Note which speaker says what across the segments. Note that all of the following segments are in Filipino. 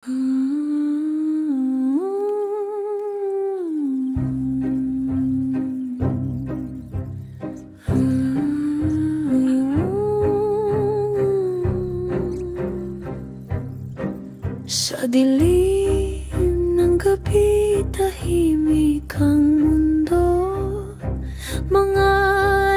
Speaker 1: Sa dilim ng gabi, tahimik ang mundo. Mga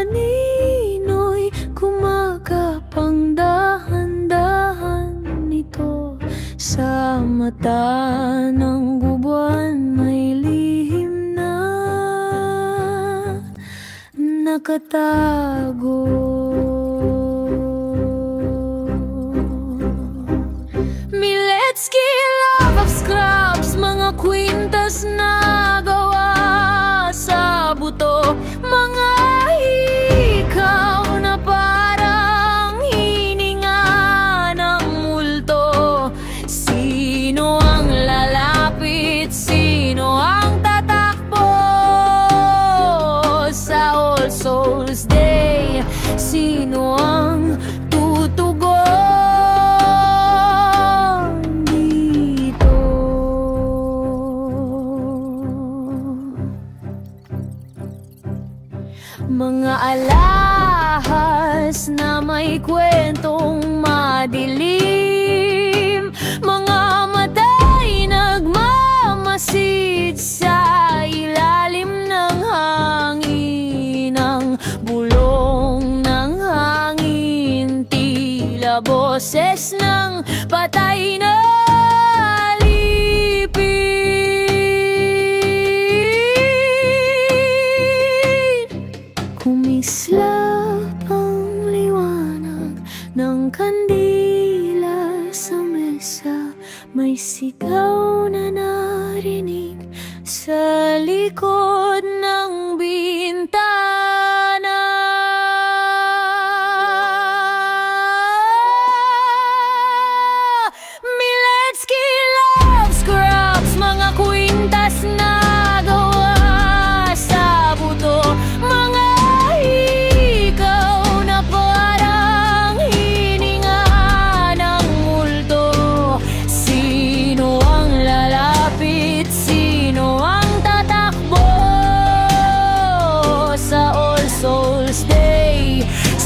Speaker 1: anino'y kumagapang dahan-dahan nito. Sa mata ng buwan may lihim na nakatago. Miletsky, love of scraps, mga kwintas na gawa sa buto. Mga hikaw na parang hininga ng multo. Sino ang lalapit? Sino ang tatakbo sa All Souls Day? Sino ang tutugon? Mga alahas na may kwentong madilim, mga matay nagmamasid sa ilalim ng hangin. Ang bulong ng hangin, tila boses ng patay na kumislap ang liwanag ng kandila sa mesa. May sigaw na narinig sa likod ng bintana. Miletsky, love scraps, mga kwintas na gawa sa buto. Mga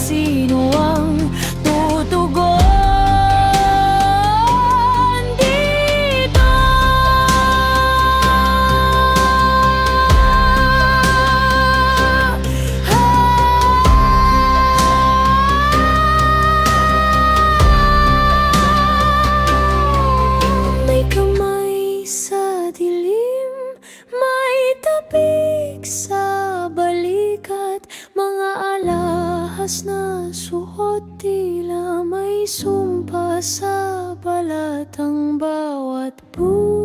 Speaker 1: sino ang tutugon dito? May kamay sa dilim, may tabik sa balikat, mga alahas na suot, tila may sumpa sa balat ang bawat buhay.